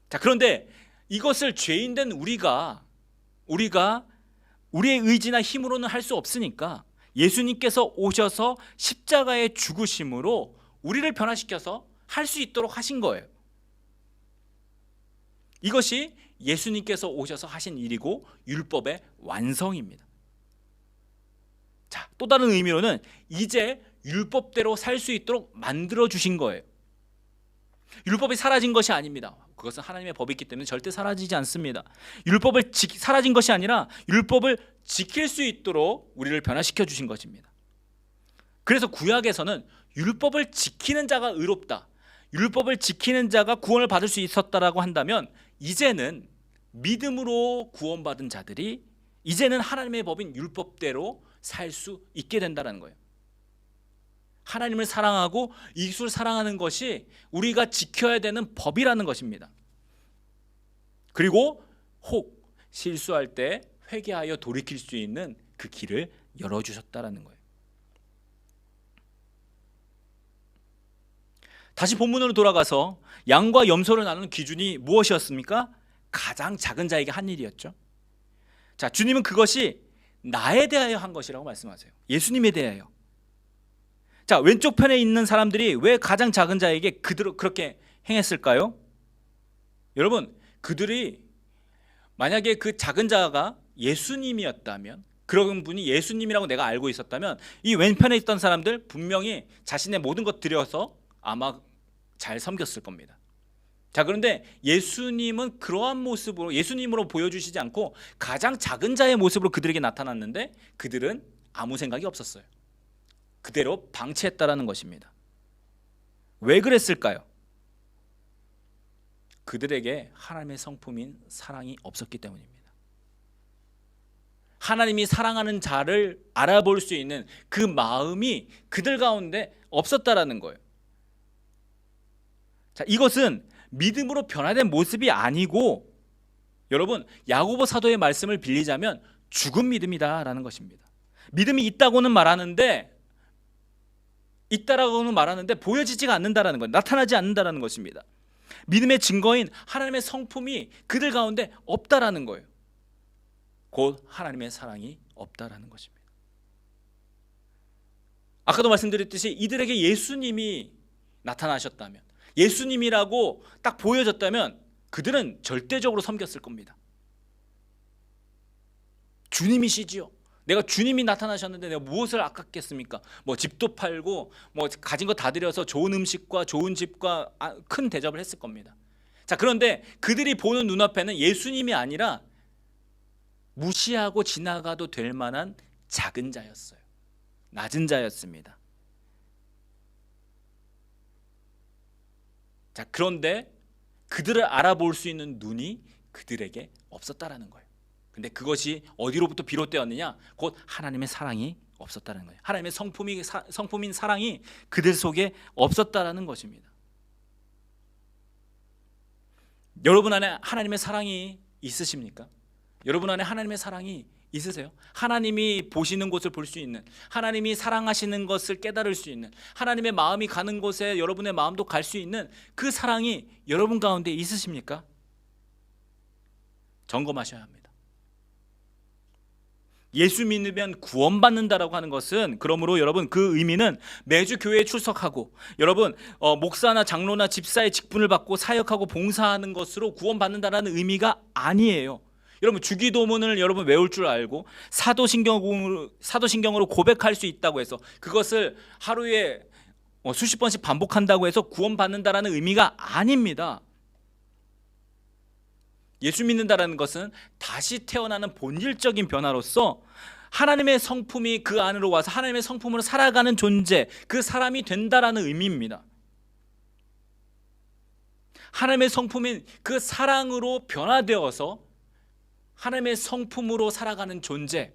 자, 그런데 이것을 죄인된 우리가 우리의 의지나 힘으로는 할 수 없으니까 예수님께서 오셔서 십자가의 죽으심으로 우리를 변화시켜서 할 수 있도록 하신 거예요. 이것이 예수님께서 오셔서 하신 일이고 율법의 완성입니다. 자, 또 다른 의미로는 이제 율법대로 살 수 있도록 만들어 주신 거예요. 율법이 사라진 것이 아닙니다. 그것은 하나님의 법이 있기 때문에 절대 사라지지 않습니다. 율법을 사라진 것이 아니라 율법을 지킬 수 있도록 우리를 변화시켜 주신 것입니다. 그래서 구약에서는 율법을 지키는 자가 의롭다, 율법을 지키는 자가 구원을 받을 수 있었다라고 한다면 이제는 믿음으로 구원받은 자들이 이제는 하나님의 법인 율법대로 살 수 있게 된다는 거예요. 하나님을 사랑하고 이웃을 사랑하는 것이 우리가 지켜야 되는 법이라는 것입니다. 그리고 혹 실수할 때 회개하여 돌이킬 수 있는 그 길을 열어주셨다는 거예요. 다시 본문으로 돌아가서 양과 염소를 나누는 기준이 무엇이었습니까? 가장 작은 자에게 한 일이었죠. 자, 주님은 그것이 나에 대하여 한 것이라고 말씀하세요. 예수님에 대하여. 자, 왼쪽 편에 있는 사람들이 왜 가장 작은 자에게 그렇게 행했을까요? 여러분, 그들이 만약에 그 작은 자가 예수님이었다면, 그런 분이 예수님이라고 내가 알고 있었다면 이 왼편에 있던 사람들 분명히 자신의 모든 것 들여서 아마 잘 섬겼을 겁니다. 자, 그런데 예수님은 그러한 모습으로 예수님으로 보여주시지 않고 가장 작은 자의 모습으로 그들에게 나타났는데 그들은 아무 생각이 없었어요. 그대로 방치했다라는 것입니다. 왜 그랬을까요? 그들에게 하나님의 성품인 사랑이 없었기 때문입니다. 하나님이 사랑하는 자를 알아볼 수 있는 그 마음이 그들 가운데 없었다라는 거예요. 자, 이것은 믿음으로 변화된 모습이 아니고, 여러분, 야고보 사도의 말씀을 빌리자면 죽은 믿음이다라는 것입니다. 믿음이 있다고는 말하는데 보여지지가 않는다라는 것, 나타나지 않는다라는 것입니다. 믿음의 증거인 하나님의 성품이 그들 가운데 없다라는 거예요. 곧 하나님의 사랑이 없다라는 것입니다. 아까도 말씀드렸듯이 이들에게 예수님이 나타나셨다면, 예수님이라고 딱 보여졌다면 그들은 절대적으로 섬겼을 겁니다. 주님이시지요. 내가 주님이 나타나셨는데 내가 무엇을 아깝겠습니까? 뭐 집도 팔고 뭐 가진 거 다 들여서 좋은 음식과 좋은 집과 큰 대접을 했을 겁니다. 자, 그런데 그들이 보는 눈앞에는 예수님이 아니라 무시하고 지나가도 될 만한 작은 자였어요. 낮은 자였습니다. 자, 그런데 그들을 알아볼 수 있는 눈이 그들에게 없었다라는 거예요. 근데 그것이 어디로부터 비롯되었느냐? 곧 하나님의 사랑이 없었다는 거예요. 하나님의 성품인 사랑이 그들 속에 없었다라는 것입니다. 여러분 안에 하나님의 사랑이 있으십니까? 여러분 안에 하나님의 사랑이 있으세요? 하나님이 보시는 곳을 볼 수 있는, 하나님이 사랑하시는 것을 깨달을 수 있는, 하나님의 마음이 가는 곳에 여러분의 마음도 갈 수 있는 그 사랑이 여러분 가운데 있으십니까? 점검하셔야 합니다. 예수 믿으면 구원받는다라고 하는 것은, 그러므로 여러분 그 의미는 매주 교회에 출석하고 여러분 목사나 장로나 집사의 직분을 받고 사역하고 봉사하는 것으로 구원받는다라는 의미가 아니에요. 여러분 주기도문을 여러분 외울 줄 알고 사도신경으로 고백할 수 있다고 해서 그것을 하루에 수십 번씩 반복한다고 해서 구원받는다라는 의미가 아닙니다. 예수 믿는다라는 것은 다시 태어나는 본질적인 변화로서 하나님의 성품이 그 안으로 와서 하나님의 성품으로 살아가는 존재, 그 사람이 된다라는 의미입니다. 하나님의 성품인 그 사랑으로 변화되어서 하나님의 성품으로 살아가는 존재,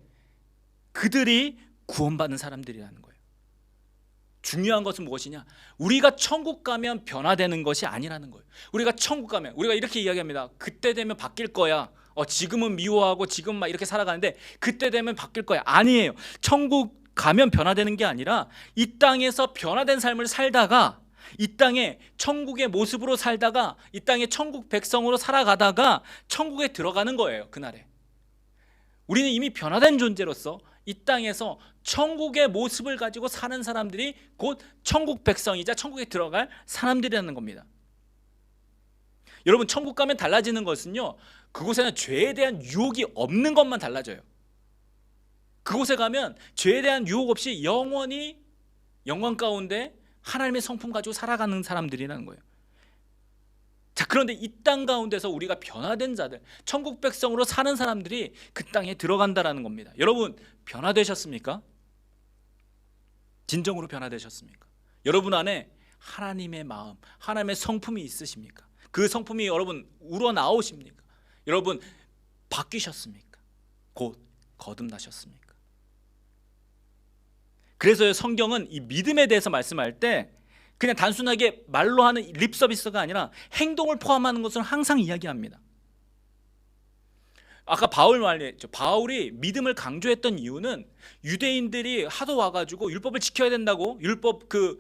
그들이 구원받는 사람들이라는 거예요. 중요한 것은 무엇이냐? 우리가 천국 가면 변화되는 것이 아니라는 거예요. 우리가 천국 가면, 우리가 이렇게 이야기합니다. 그때 되면 바뀔 거야. 지금은 미워하고 지금 막 이렇게 살아가는데 그때 되면 바뀔 거야. 아니에요. 천국 가면 변화되는 게 아니라 이 땅에서 변화된 삶을 살다가, 이 땅에 천국의 모습으로 살다가, 이 땅에 천국 백성으로 살아가다가 천국에 들어가는 거예요. 그날에 우리는 이미 변화된 존재로서 이 땅에서 천국의 모습을 가지고 사는 사람들이 곧 천국 백성이자 천국에 들어갈 사람들이라는 겁니다. 여러분, 천국 가면 달라지는 것은요, 그곳에는 죄에 대한 유혹이 없는 것만 달라져요. 그곳에 가면 죄에 대한 유혹 없이 영원히 영광 가운데 하나님의 성품 가지고 살아가는 사람들이라는 거예요. 자, 그런데 이 땅 가운데서 우리가 변화된 자들, 천국 백성으로 사는 사람들이 그 땅에 들어간다라는 겁니다. 여러분, 변화되셨습니까? 진정으로 변화되셨습니까? 여러분 안에 하나님의 마음, 하나님의 성품이 있으십니까? 그 성품이 여러분 우러나오십니까? 여러분 바뀌셨습니까? 곧 거듭나셨습니까? 그래서 성경은 이 믿음에 대해서 말씀할 때 그냥 단순하게 말로 하는 립 서비스가 아니라 행동을 포함하는 것을 항상 이야기합니다. 아까 바울 말했죠. 바울이 믿음을 강조했던 이유는 유대인들이 하도 와가지고 율법을 지켜야 된다고, 율법 그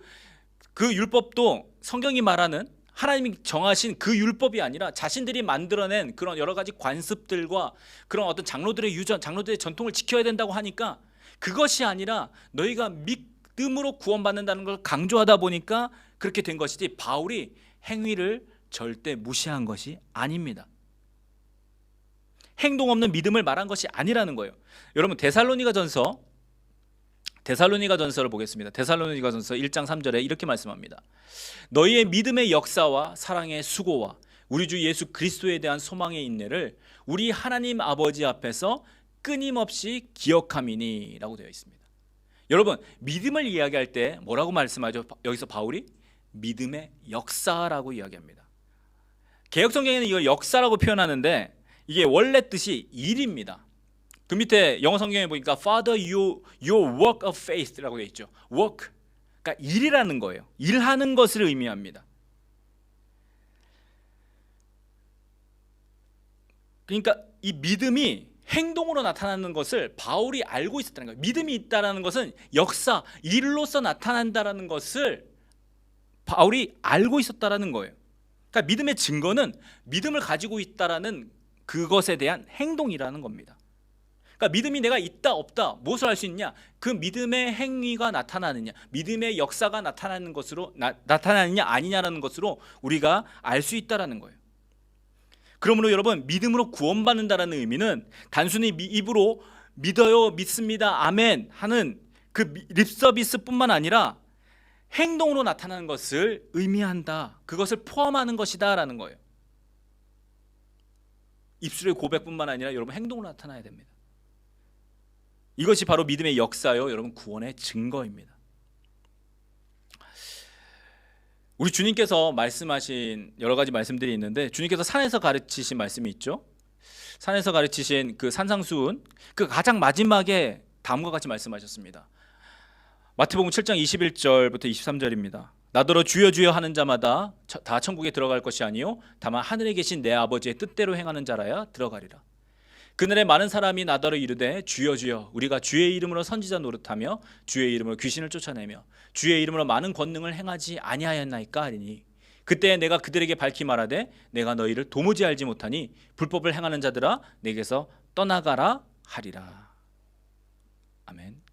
율법도 성경이 말하는 하나님이 정하신 그 율법이 아니라 자신들이 만들어낸 그런 여러 가지 관습들과 그런 어떤 장로들의 전통을 지켜야 된다고 하니까, 그것이 아니라 너희가 믿음으로 구원받는다는 걸 강조하다 보니까 그렇게 된 것이지, 바울이 행위를 절대 무시한 것이 아닙니다. 행동 없는 믿음을 말한 것이 아니라는 거예요. 여러분 데살로니가전서를 보겠습니다. 데살로니가전서 1장 3절에 이렇게 말씀합니다. 너희의 믿음의 역사와 사랑의 수고와 우리 주 예수 그리스도에 대한 소망의 인내를 우리 하나님 아버지 앞에서 끊임없이 기억함이니 라고 되어 있습니다. 여러분, 믿음을 이야기할 때 뭐라고 말씀하죠? 여기서 바울이 믿음의 역사라고 이야기합니다. 개역성경에는 이걸 역사라고 표현하는데 이게 원래 뜻이 일입니다. 그 밑에 영어 성경에 보니까 Father, your work of faith라고 되어 있죠. work, 그러니까 일이라는 거예요. 일하는 것을 의미합니다. 그러니까 이 믿음이 행동으로 나타나는 것을 바울이 알고 있었다는 거예요. 믿음이 있다는 것은 역사, 일로서 나타난다는 것을 바울이 알고 있었다는 거예요. 그러니까 믿음의 증거는 믿음을 가지고 있다는 그것에 대한 행동이라는 겁니다. 그러니까 믿음이 내가 있다 없다 무엇을 알 수 있냐? 그 믿음의 행위가 나타나느냐, 믿음의 역사가 나타나는 것으로 나타나느냐 아니냐라는 것으로 우리가 알 수 있다라는 거예요. 그러므로 여러분, 믿음으로 구원받는다라는 의미는 단순히 입으로 믿어요, 믿습니다, 아멘 하는 그 립서비스뿐만 아니라 행동으로 나타나는 것을 의미한다, 그것을 포함하는 것이다라는 거예요. 입술의 고백뿐만 아니라 여러분 행동으로 나타나야 됩니다. 이것이 바로 믿음의 역사요, 여러분 구원의 증거입니다. 우리 주님께서 말씀하신 여러 가지 말씀들이 있는데, 주님께서 산에서 가르치신 말씀이 있죠. 산에서 가르치신 그 산상수훈, 그 가장 마지막에 다음과 같이 말씀하셨습니다. 마태복음 7장 21절부터 23절입니다. 나더러 주여 주여 하는 자마다 다 천국에 들어갈 것이 아니요 다만 하늘에 계신 내 아버지의 뜻대로 행하는 자라야 들어가리라. 그날에 많은 사람이 나더러 이르되 주여 주여 우리가 주의 이름으로 선지자 노릇하며 주의 이름으로 귀신을 쫓아내며 주의 이름으로 많은 권능을 행하지 아니하였나이까 하리니, 그때 내가 그들에게 밝히 말하되 내가 너희를 도무지 알지 못하니 불법을 행하는 자들아 내게서 떠나가라 하리라. 아멘.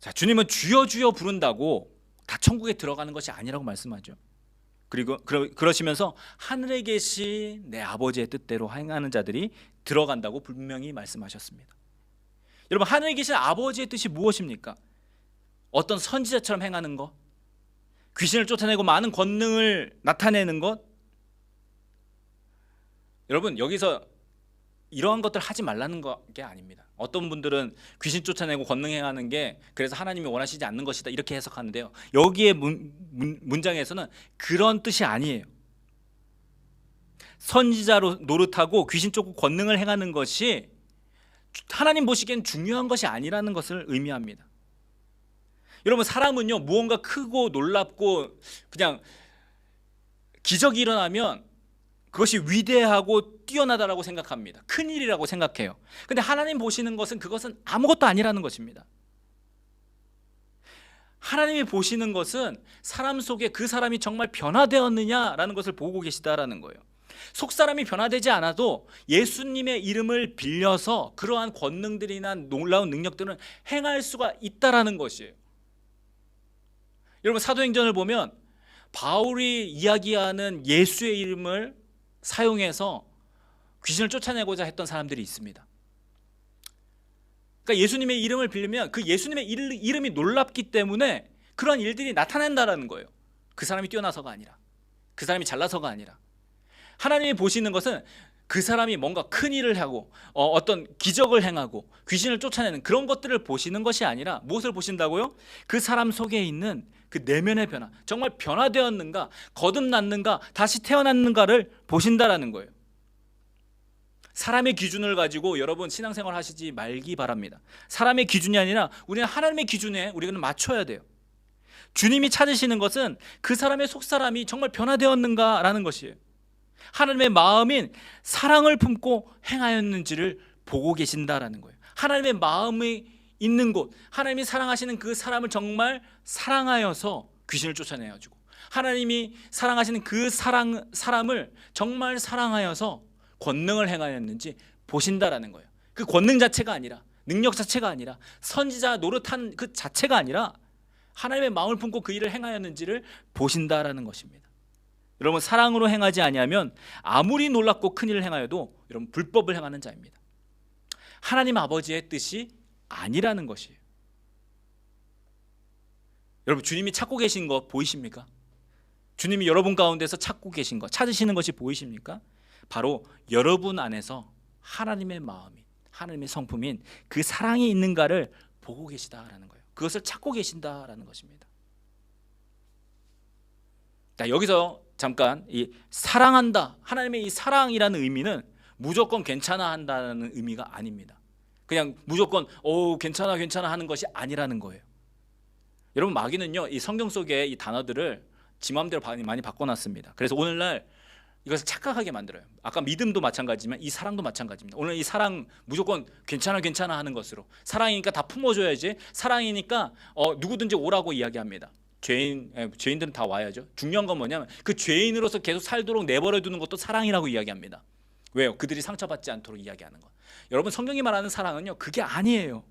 자, 주님은 주여 주여 부른다고 다 천국에 들어가는 것이 아니라고 말씀하죠. 그리고 그러시면서 하늘에 계신 내 아버지의 뜻대로 행하는 자들이 들어간다고 분명히 말씀하셨습니다. 여러분, 하늘에 계신 아버지의 뜻이 무엇입니까? 어떤 선지자처럼 행하는 것, 귀신을 쫓아내고 많은 권능을 나타내는 것. 여러분, 여기서 이러한 것들 하지 말라는 게 아닙니다. 어떤 분들은 귀신 쫓아내고 권능 행하는 게 그래서 하나님이 원하시지 않는 것이다 이렇게 해석하는데요, 여기에 문장에서는 그런 뜻이 아니에요. 선지자로 노릇하고 귀신 쫓고 권능을 행하는 것이 하나님 보시기엔 중요한 것이 아니라는 것을 의미합니다. 여러분, 사람은요 무언가 크고 놀랍고 그냥 기적이 일어나면 그것이 위대하고 뛰어나다라고 생각합니다. 큰일이라고 생각해요. 근데 하나님 보시는 것은 그것은 아무것도 아니라는 것입니다. 하나님이 보시는 것은 사람 속에 그 사람이 정말 변화되었느냐라는 것을 보고 계시다라는 거예요. 속사람이 변화되지 않아도 예수님의 이름을 빌려서 그러한 권능들이나 놀라운 능력들은 행할 수가 있다라는 것이에요. 여러분, 사도행전을 보면 바울이 이야기하는 예수의 이름을 사용해서 귀신을 쫓아내고자 했던 사람들이 있습니다. 그러니까 예수님의 이름을 빌리면 그 예수님의 이름이 놀랍기 때문에 그러한 일들이 나타난다라는 거예요. 그 사람이 뛰어나서가 아니라, 그 사람이 잘나서가 아니라, 하나님이 보시는 것은 그 사람이 뭔가 큰 일을 하고 어떤 기적을 행하고 귀신을 쫓아내는 그런 것들을 보시는 것이 아니라 무엇을 보신다고요? 그 사람 속에 있는 그 내면의 변화, 정말 변화되었는가, 거듭났는가, 다시 태어났는가를 보신다라는 거예요. 사람의 기준을 가지고 여러분 신앙생활 하시지 말기 바랍니다. 사람의 기준이 아니라 우리는 하나님의 기준에 우리는 맞춰야 돼요. 주님이 찾으시는 것은 그 사람의 속사람이 정말 변화되었는가라는 것이에요. 하나님의 마음인 사랑을 품고 행하였는지를 보고 계신다라는 거예요. 하나님의 마음이 있는 곳, 하나님이 사랑하시는 그 사람을 정말 사랑하여서 귀신을 쫓아내가지고, 하나님이 사랑하시는 그 사람을 정말 사랑하여서 권능을 행하였는지 보신다라는 거예요. 그 권능 자체가 아니라, 능력 자체가 아니라, 선지자 노릇한 그 자체가 아니라 하나님의 마음을 품고 그 일을 행하였는지를 보신다라는 것입니다. 여러분, 사랑으로 행하지 아니하면 아무리 놀랍고 큰 일을 행하여도 여러분 불법을 행하는 자입니다. 하나님 아버지의 뜻이 아니라는 것이에요. 여러분, 주님이 찾고 계신 거 보이십니까? 주님이 여러분 가운데서 찾고 계신 거, 찾으시는 것이 보이십니까? 바로 여러분 안에서 하나님의 마음인, 하나님의 성품인 그 사랑이 있는가를 보고 계시다라는 거예요. 그것을 찾고 계신다라는 것입니다. 자, 여기서 잠깐 이 사랑한다, 하나님의 이 사랑이라는 의미는 무조건 괜찮아 한다는 의미가 아닙니다. 그냥 무조건 괜찮아 괜찮아 하는 것이 아니라는 거예요. 여러분, 마귀는요 이 성경 속에 이 단어들을 지 마음대로 많이 바꿔놨습니다. 그래서 오늘날 이것을 착각하게 만들어요. 아까 믿음도 마찬가지지만 이 사랑도 마찬가지입니다. 오늘 이 사랑 무조건 괜찮아 괜찮아 하는 것으로, 사랑이니까 다 품어줘야지, 사랑이니까 누구든지 오라고 이야기합니다. 죄인들은 다 와야죠. 중요한 건 뭐냐면 그 죄인으로서 계속 살도록 내버려 두는 것도 사랑이라고 이야기합니다. 왜요? 그들이 상처받지 않도록 이야기하는 것. 여러분, 성경이 말하는 사랑은요 그게 아니에요.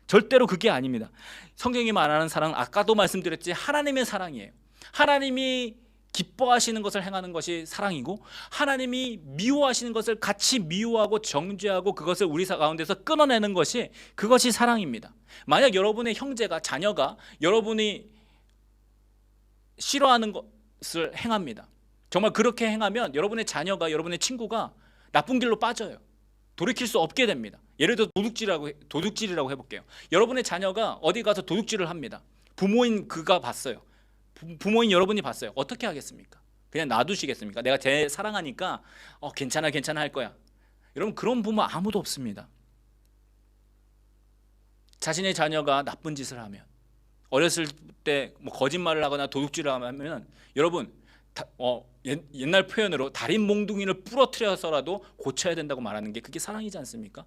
절대로 그게 아닙니다. 성경이 말하는 사랑은 아까도 말씀드렸지 하나님의 사랑이에요. 하나님이 기뻐하시는 것을 행하는 것이 사랑이고, 하나님이 미워하시는 것을 같이 미워하고 정죄하고 그것을 우리 가운데서 끊어내는 것이, 그것이 사랑입니다. 만약 여러분의 형제가, 자녀가 여러분이 싫어하는 것을 행합니다. 정말 그렇게 행하면 여러분의 자녀가, 여러분의 친구가 나쁜 길로 빠져요. 돌이킬 수 없게 됩니다. 예를 들어 도둑질이라고 해볼게요. 여러분의 자녀가 어디 가서 도둑질을 합니다. 부모인 그가 봤어요. 부모인 여러분이 봤어요. 어떻게 하겠습니까? 그냥 놔두시겠습니까? 내가 제 사랑하니까 괜찮아 괜찮아 할 거야. 여러분, 그런 부모 아무도 없습니다. 자신의 자녀가 나쁜 짓을 하면, 어렸을 때 뭐 거짓말을 하거나 도둑질을 하면, 여러분 옛날 표현으로 다린 몽둥이를 부러뜨려서라도 고쳐야 된다고 말하는 게 그게 사랑이지 않습니까?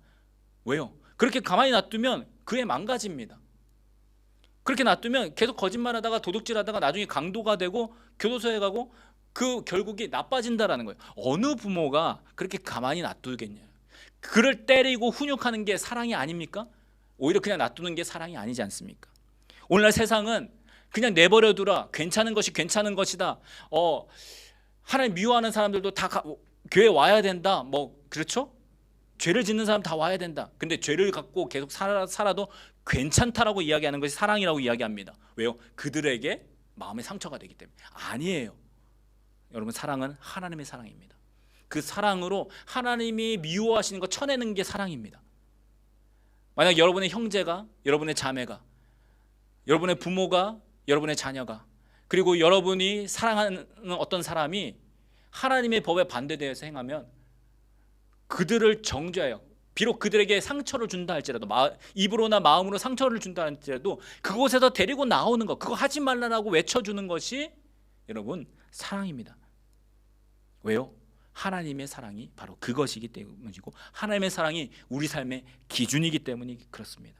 왜요? 그렇게 가만히 놔두면 그애 망가집니다. 그렇게 놔두면 계속 거짓말하다가 도둑질하다가 나중에 강도가 되고 교도소에 가고 그 결국이 나빠진다라는 거예요. 어느 부모가 그렇게 가만히 놔두겠냐? 그를 때리고 훈육하는 게 사랑이 아닙니까? 오히려 그냥 놔두는 게 사랑이 아니지 않습니까? 오늘날 세상은 그냥 내버려두라, 괜찮은 것이 괜찮은 것이다, 하나님 미워하는 사람들도 다 교회 와야 된다, 뭐 그렇죠? 죄를 짓는 사람 다 와야 된다. 근데 죄를 갖고 계속 살아도 괜찮다라고 이야기하는 것이 사랑이라고 이야기합니다. 왜요? 그들에게 마음의 상처가 되기 때문에. 아니에요. 여러분, 사랑은 하나님의 사랑입니다. 그 사랑으로 하나님이 미워하시는 것 쳐내는 게 사랑입니다. 만약 여러분의 형제가, 여러분의 자매가, 여러분의 부모가, 여러분의 자녀가, 그리고 여러분이 사랑하는 어떤 사람이 하나님의 법에 반대되어서 행하면 그들을 정죄하여, 비록 그들에게 상처를 준다 할지라도, 입으로나 마음으로 상처를 준다 할지라도 그곳에서 데리고 나오는 것, 그거 하지 말라라고 외쳐주는 것이 여러분 사랑입니다. 왜요? 하나님의 사랑이 바로 그것이기 때문이고, 하나님의 사랑이 우리 삶의 기준이기 때문이 그렇습니다.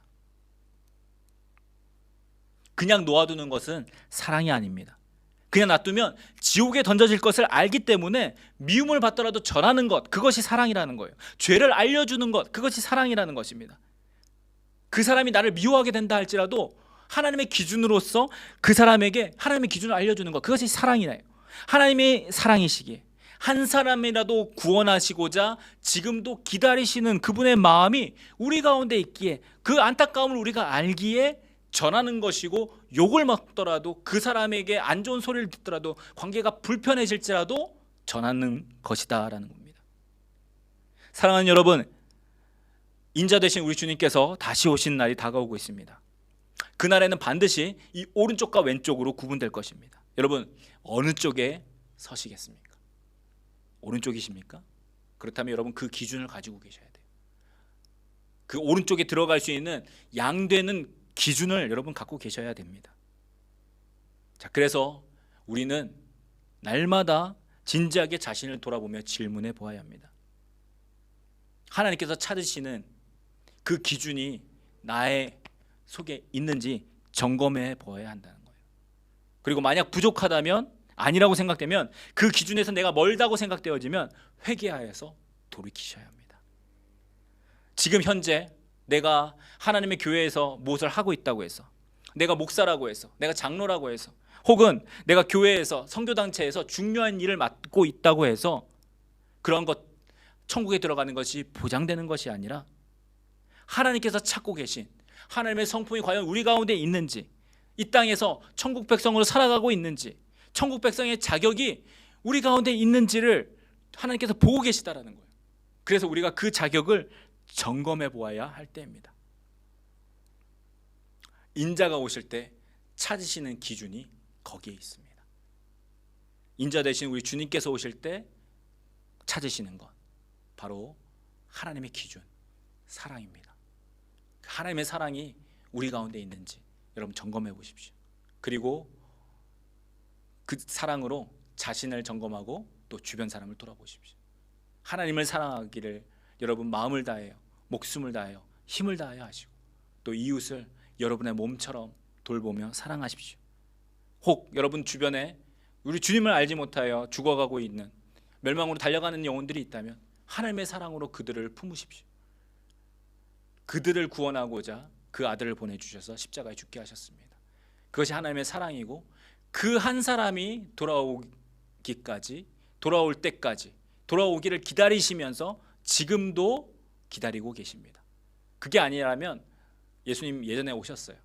그냥 놓아두는 것은 사랑이 아닙니다. 그냥 놔두면 지옥에 던져질 것을 알기 때문에 미움을 받더라도 전하는 것, 그것이 사랑이라는 거예요. 죄를 알려주는 것, 그것이 사랑이라는 것입니다. 그 사람이 나를 미워하게 된다 할지라도 하나님의 기준으로서 그 사람에게 하나님의 기준을 알려주는 것, 그것이 사랑이에요. 하나님의 사랑이시기에 한 사람이라도 구원하시고자 지금도 기다리시는 그분의 마음이 우리 가운데 있기에, 그 안타까움을 우리가 알기에 전하는 것이고, 욕을 먹더라도 그 사람에게 안 좋은 소리를 듣더라도 관계가 불편해질지라도 전하는 것이다 라는 겁니다. 사랑하는 여러분, 인자 되신 우리 주님께서 다시 오신 날이 다가오고 있습니다. 그날에는 반드시 이 오른쪽과 왼쪽으로 구분될 것입니다. 여러분, 어느 쪽에 서시겠습니까? 오른쪽이십니까? 그렇다면 여러분 그 기준을 가지고 계셔야 돼요. 그 오른쪽에 들어갈 수 있는 양되는 기준을 여러분 갖고 계셔야 됩니다. 자, 그래서 우리는 날마다 진지하게 자신을 돌아보며 질문해 보아야 합니다. 하나님께서 찾으시는 그 기준이 나의 속에 있는지 점검해 보아야 한다는 거예요. 그리고 만약 부족하다면, 아니라고 생각되면, 그 기준에서 내가 멀다고 생각되어지면 회개하여서 돌이키셔야 합니다. 지금 현재 내가 하나님의 교회에서 무엇을 하고 있다고 해서, 내가 목사라고 해서, 내가 장로라고 해서, 혹은 내가 교회에서, 선교단체에서 중요한 일을 맡고 있다고 해서 그런 것, 천국에 들어가는 것이 보장되는 것이 아니라, 하나님께서 찾고 계신 하나님의 성품이 과연 우리 가운데 있는지, 이 땅에서 천국 백성으로 살아가고 있는지, 천국 백성의 자격이 우리 가운데 있는지를 하나님께서 보고 계시다라는 거예요. 그래서 우리가 그 자격을 점검해 보아야 할 때입니다. 인자가 오실 때 찾으시는 기준이 거기에 있습니다. 인자 대신 우리 주님께서 오실 때 찾으시는 것, 바로 하나님의 기준, 사랑입니다. 하나님의 사랑이 우리 가운데 있는지 여러분 점검해 보십시오. 그리고 그 사랑으로 자신을 점검하고 또 주변 사람을 돌아보십시오. 하나님을 사랑하기를 여러분 마음을 다하여, 목숨을 다하여, 힘을 다하여 하시고, 또 이웃을 여러분의 몸처럼 돌보며 사랑하십시오. 혹 여러분 주변에 우리 주님을 알지 못하여 죽어가고 있는, 멸망으로 달려가는 영혼들이 있다면 하나님의 사랑으로 그들을 품으십시오. 그들을 구원하고자 그 아들을 보내주셔서 십자가에 죽게 하셨습니다. 그것이 하나님의 사랑이고, 그 한 사람이 돌아오기까지, 돌아올 때까지, 돌아오기를 기다리시면서 지금도 기다리고 계십니다. 그게 아니라면 예수님 예전에 오셨어요.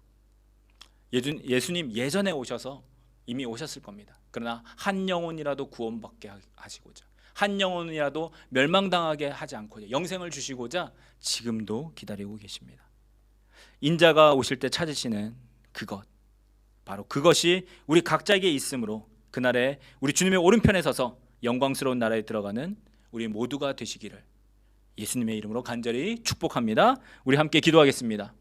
예수님 예전에 오셔서 이미 오셨을 겁니다. 그러나 한 영혼이라도 구원받게 하시고자, 한 영혼이라도 멸망당하게 하지 않고자, 영생을 주시고자 지금도 기다리고 계십니다. 인자가 오실 때 찾으시는 그것, 바로 그것이 우리 각자에게 있으므로 그날에 우리 주님의 오른편에 서서 영광스러운 나라에 들어가는 우리 모두가 되시기를 예수님의 이름으로 간절히 축복합니다. 우리 함께 기도하겠습니다.